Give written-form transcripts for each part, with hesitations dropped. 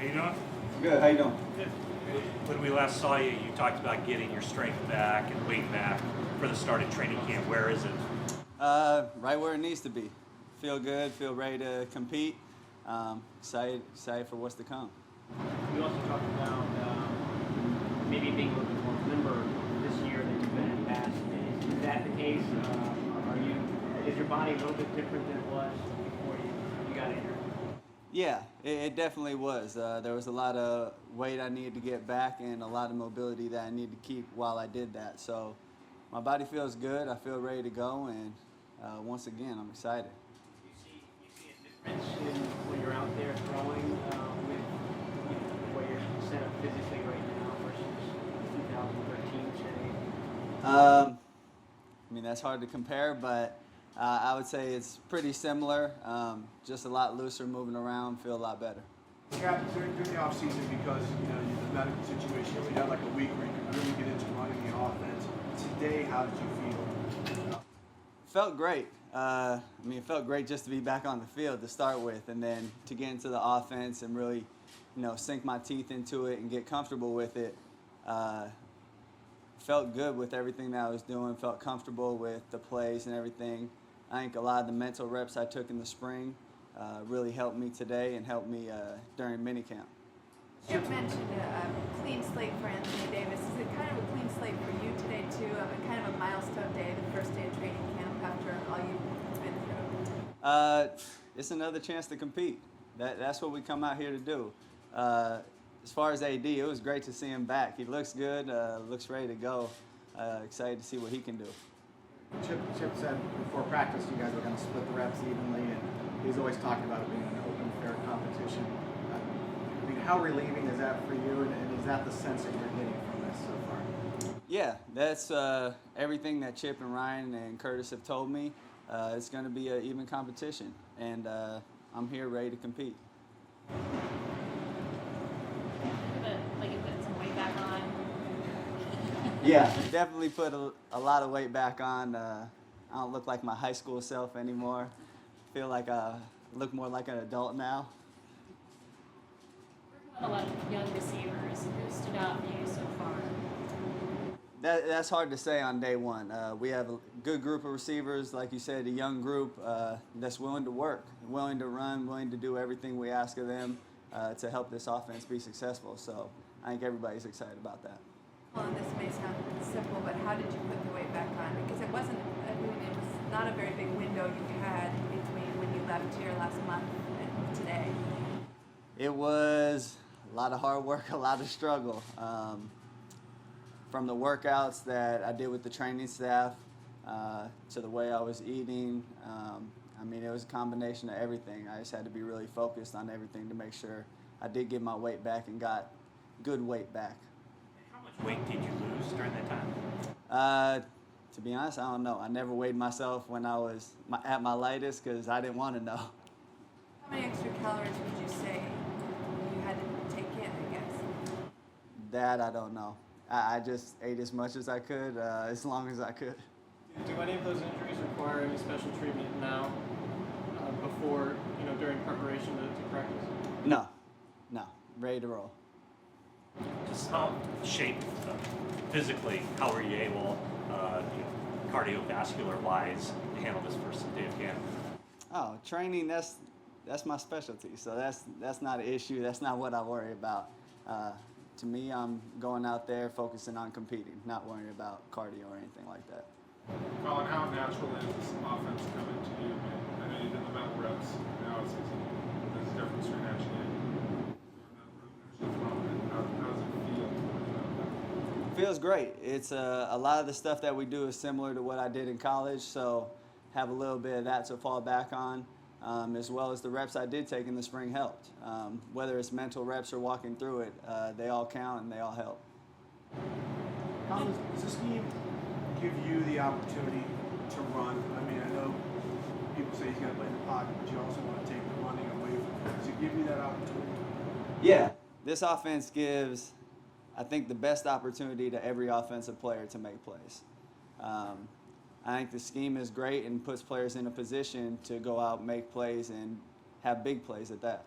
you doing? Good, how you doing? Good. When we last saw you, you talked about getting your strength back and weight back for the start of training camp. Where is it? Right where it needs to be. Feel good, feel ready to compete. Excited for what's to come. You also talked about maybe being a little bit more limber this year than you've been in the past. Is that the case? Is your body a little bit different than it was before you got injured? Yeah, it definitely was. There was a lot of weight I needed to get back and a lot of mobility that I needed to keep while I did that. So my body feels good. I feel ready to go, and once again, I'm excited. You see a difference in when you're out there throwing with the way you're set up physically right now versus 2013, say? I mean, that's hard to compare, but I would say it's pretty similar. Just a lot looser, moving around, feel a lot better. Yeah, during the off season, because the medical situation, you only had like a week where you could really get into running the offense. Today, how did you feel? Felt great. It felt great just to be back on the field to start with, and then to get into the offense and really, sink my teeth into it and get comfortable with it. Felt good with everything that I was doing. Felt comfortable with the plays and everything. I think a lot of the mental reps I took in the spring really helped me today and helped me during minicamp. You mentioned a clean slate for Anthony Davis. Is it kind of a clean slate for you today too? Kind of a milestone day, the first day of training camp after all you've been through. It's another chance to compete. That's what we come out here to do. As far as AD, it was great to see him back. He looks good, looks ready to go. Excited to see what he can do. Chip said before practice you guys were going to split the reps evenly, and he's always talked about it being an open, fair competition. How relieving is that for you, and is that the sense that you're getting from this so far? Yeah, that's everything that Chip and Ryan and Curtis have told me. It's going to be an even competition, and I'm here ready to compete. You put some weight back on? Yeah, definitely put a lot of weight back on. I don't look like my high school self anymore. Feel like I look more like an adult now. A lot of young receivers who stood out for you so far. That's hard to say on day one. We have a good group of receivers, like you said, a young group that's willing to work, willing to run, willing to do everything we ask of them to help this offense be successful. So I think everybody's excited about that. Well, and this may sound simple, but how did you put the weight back on? Because it was not a very big window you had between when you left here last month and today. It was a lot of hard work, a lot of struggle. From the workouts that I did with the training staff to the way I was eating. It was a combination of everything. I just had to be really focused on everything to make sure I did get my weight back and got good weight back. How much weight did you lose during that time? To be honest, I don't know. I never weighed myself when I was at my lightest because I didn't want to know. How many extra calories would you say you had to take in, I guess? That I don't know. I just ate as much as I could, as long as I could. Do any of those injuries require any special treatment now, before, during preparation to practice? No. Ready to roll. Just shape physically, how were you able, cardiovascular-wise, to handle this first day of camp? Oh, training, that's my specialty, so that's not an issue. That's not what I worry about. To me, I'm going out there focusing on competing, not worrying about cardio or anything like that. Colin, how natural is this offense coming to you? I know you did the mental reps. Now there's a difference between actually how does it feel? It feels great. It's a lot of the stuff that we do is similar to what I did in college, so have a little bit of that to fall back on. As well as the reps I did take in the spring helped. Whether it's mental reps or walking through it, they all count and they all help. Does the scheme give you the opportunity to run? I know people say he's got to play in the pocket, but you also want to take the running away from him. Does it give you that opportunity? Yeah, this offense gives, I think, the best opportunity to every offensive player to make plays. I think the scheme is great and puts players in a position to go out, make plays, and have big plays at that.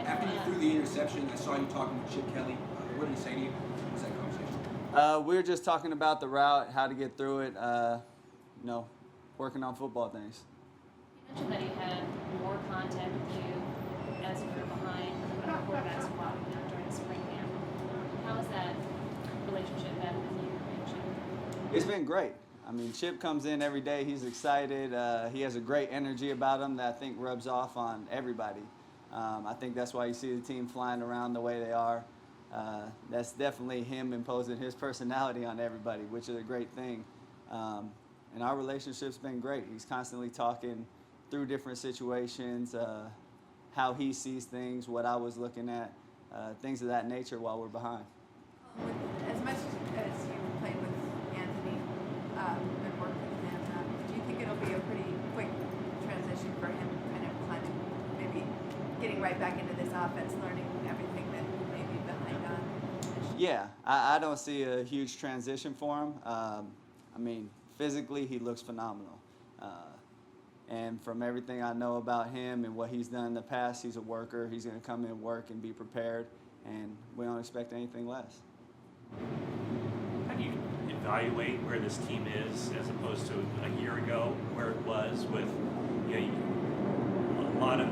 After threw the interception, I saw you talking with Chip Kelly. What did he say to you? What was that conversation? We were just talking about the route, how to get through it, you know, working on football things. You mentioned that he had more contact with you as you were behind the quarterback squad during spring camp. How has that relationship been with you and Chip? It's been great. I mean, Chip comes in every day. He's excited. He has a great energy about him that I think rubs off on everybody. I think that's why you see the team flying around the way they are. That's definitely him imposing his personality on everybody, which is a great thing. And our relationship's been great. He's constantly talking through different situations, how he sees things, what I was looking at, things of that nature while we're behind. As much as you played with Anthony and worked with him, do you think it'll be a pretty quick transition for him, kind of climbing, maybe getting right back into this offense, learning everything that he may be behind on? Yeah, I don't see a huge transition for him. I mean, physically, he looks phenomenal. And from everything I know about him and what he's done in the past, he's a worker. He's going to come in, work, and be prepared, and we don't expect anything less. How do you evaluate where this team is as opposed to a year ago, where it was with a lot of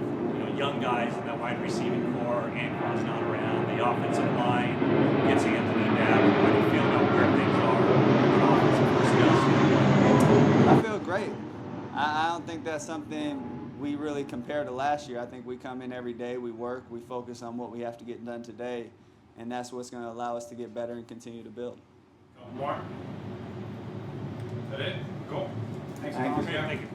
young guys in that wide receiving core, Anquan's not around, the offensive line gets Anthony back. How do you feel about where things are from an offensive personnel standpoint? I feel great. I don't think that's something we really compare to last year. I think we come in every day, we work, we focus on what we have to get done today, and that's what's going to allow us to get better and continue to build. Couple more. Is that it? Cool. Thank you. Thank you.